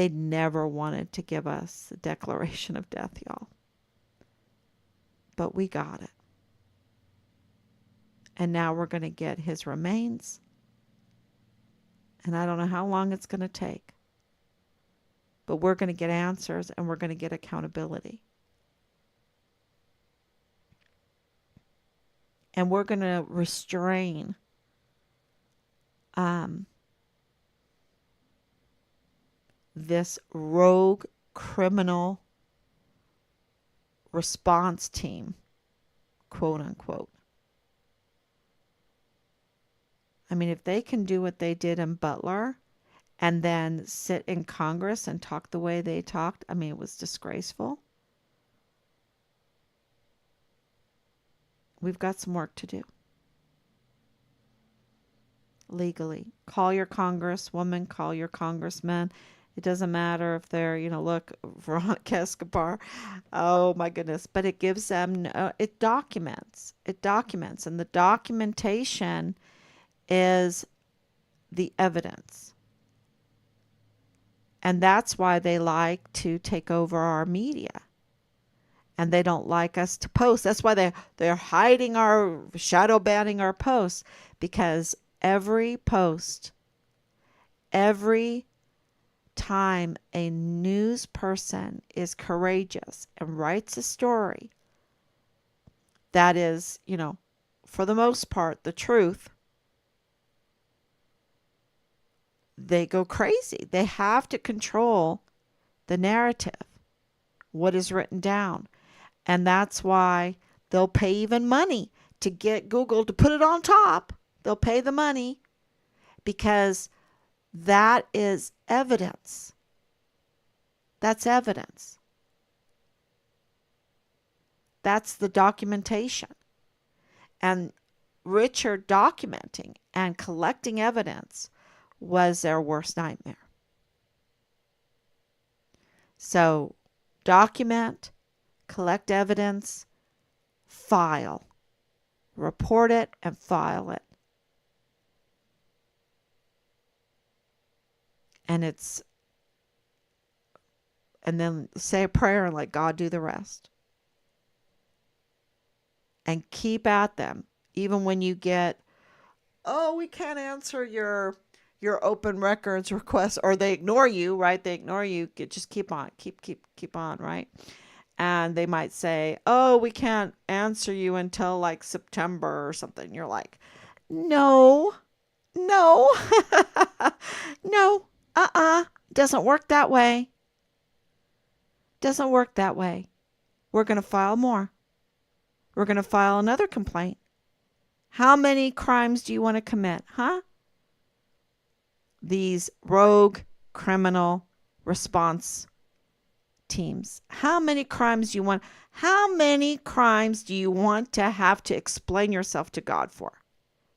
never wanted to give us a declaration of death, y'all. But we got it. And now we're going to get his remains. And I don't know how long it's going to take. But we're going to get answers, and we're going to get accountability. And we're going to restrain this rogue criminal response team, quote unquote. I mean, if they can do what they did in Butler and then sit in Congress and talk the way they talked, I mean, it was disgraceful. We've got some work to do. Legally. Call your congresswoman, call your congressman. It doesn't matter if they're, look, Veronica Escobar. Oh my goodness. But it gives them, it documents. It documents. And the documentation is the evidence. And that's why they like to take over our media. And they don't like us to post. That's why they're hiding shadow banning our posts, because every post, every time a news person is courageous and writes a story that is, for the most part, the truth, they go crazy. They have to control the narrative, what is written down. And that's why they'll pay even money to get Google to put it on top. They'll pay the money because that is evidence. That's evidence. That's the documentation. And Richard documenting and collecting evidence was their worst nightmare. So document, collect evidence, file, report it, and file it. And then say a prayer and let God do the rest. And keep at them, even when you get, oh, we can't answer your open records request, or they ignore you, right? They ignore you. Just keep on, keep on, right? and they might say, "Oh, we can't answer you until like September or something." You're like, "No, no, no, doesn't work that way. Doesn't work that way. We're going to file more. We're going to file another complaint. How many crimes do you want to commit, huh? These rogue criminal response teams. How many crimes do you want? How many crimes do you want to have to explain yourself to God for?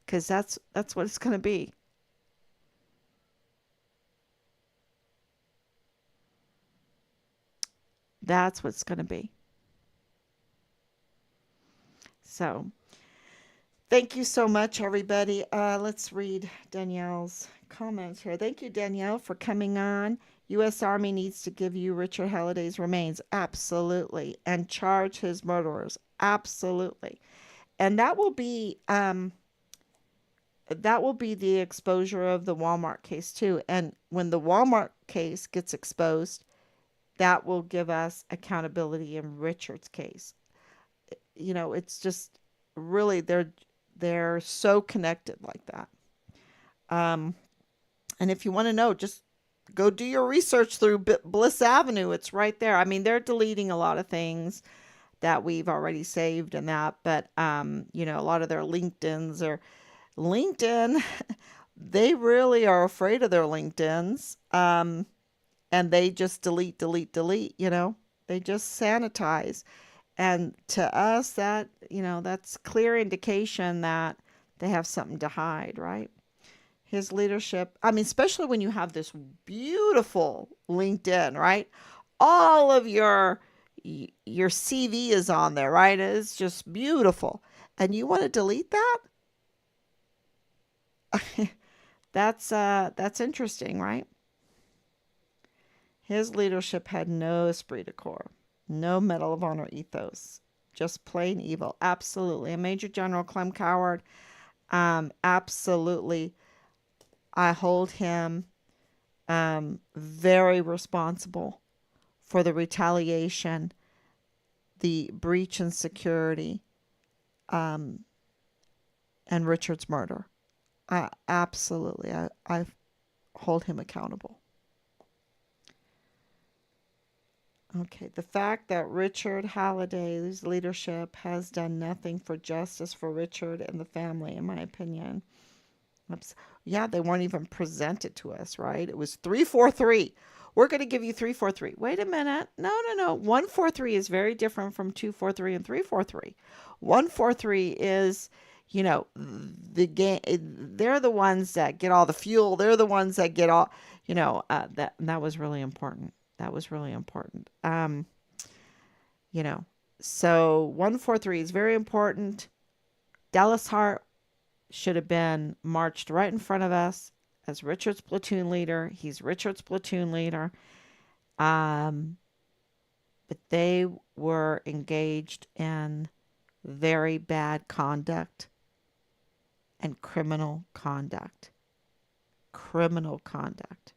Because that's what it's going to be. That's what it's going to be. So, thank you so much, everybody. Let's read Danielle's comments here. Thank you, Danielle, for coming on. U.S. Army needs to give you Richard Halliday's remains. Absolutely. And charge his murderers. Absolutely. And that will be the exposure of the Walmart case too. And when the Walmart case gets exposed, that will give us accountability in Richard's case. It's just really they're so connected like that. Um, and if you want to know, just go do your research through Bliss Avenue. It's right there. I mean, they're deleting a lot of things that we've already saved and that, but a lot of their LinkedIn. They really are afraid of their LinkedIns, and they just delete, delete, delete. They just sanitize. And to us, that's clear indication that they have something to hide, right? His leadership, I mean, especially when you have this beautiful LinkedIn, right? All of your CV is on there, right? It's just beautiful. And you want to delete that? That's interesting, right? His leadership had no esprit de corps, no Medal of Honor ethos, just plain evil. Absolutely. And Major General Clem Coward, absolutely. I hold him very responsible for the retaliation, the breach in security, um, and Richard's murder. Absolutely. I hold him accountable. Okay, the fact that Richard Halliday's leadership has done nothing for justice for Richard and the family, in my opinion. Oops. Yeah, they weren't even presented to us, right? It was 343. We're going to give you 343. Wait a minute. No, no, no. 143 is very different from 243 and 343. 143 is, the game. They're the ones that get all the fuel. They're the ones that get all, that was really important. That was really important. You know, so 143 is very important. Dallas Hart should have been marched right in front of us as Richard's platoon leader. He's Richard's platoon leader. But they were engaged in very bad conduct and criminal conduct. Criminal conduct.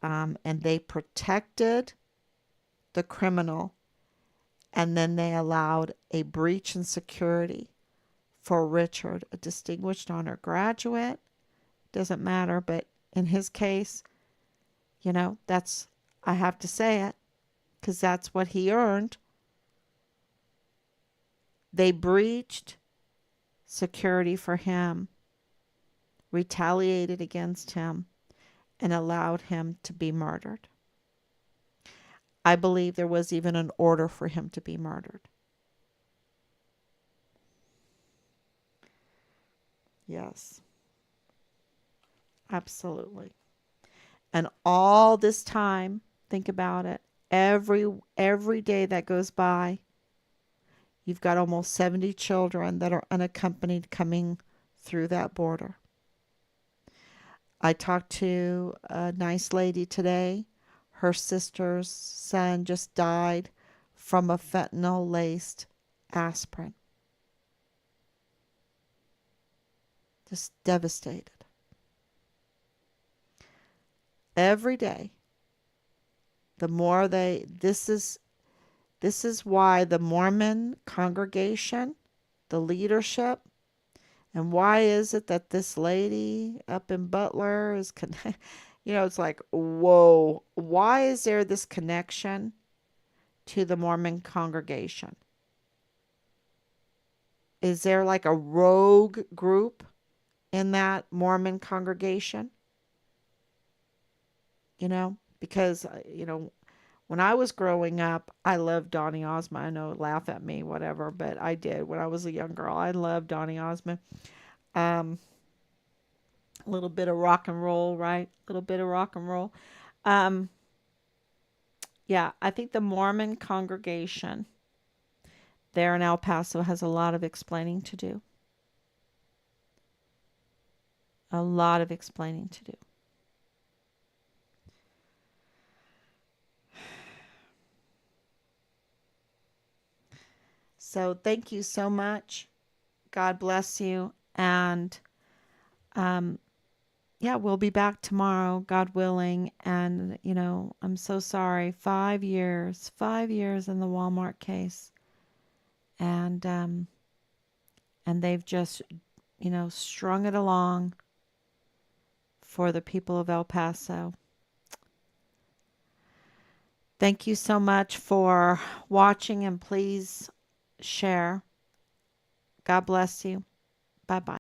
And they protected the criminal, and then they allowed a breach in security for Richard, a distinguished honor graduate. Doesn't matter, but in his case, I have to say it because that's what he earned. They breached security for him, retaliated against him, and allowed him to be murdered. I believe there was even an order for him to be murdered. Yes, absolutely. And all this time, think about it. Every day that goes by, you've got almost 70 children that are unaccompanied coming through that border. I talked to a nice lady today. Her sister's son just died from a fentanyl laced aspirin. Just devastated. Every day, the more this is, This is why the Mormon congregation, the leadership, and why is it that this lady up in Butler is it's like, whoa, why is there this connection to the Mormon congregation? Is there like a rogue group in that Mormon congregation? Because when I was growing up, I loved Donny Osmond. I know, laugh at me, whatever, but I did. When I was a young girl, I loved Donny Osmond. Um, a little bit of rock and roll, right? A little bit of rock and roll. Um, yeah, I think the Mormon congregation there in El Paso has a lot of explaining to do. A lot of explaining to do. So thank you so much. God bless you. And um, yeah, we'll be back tomorrow, God willing. And, I'm so sorry. 5 years, 5 years in the Walmart case. And they've just, strung it along for the people of El Paso. Thank you so much for watching, and please share. God bless you. Bye bye.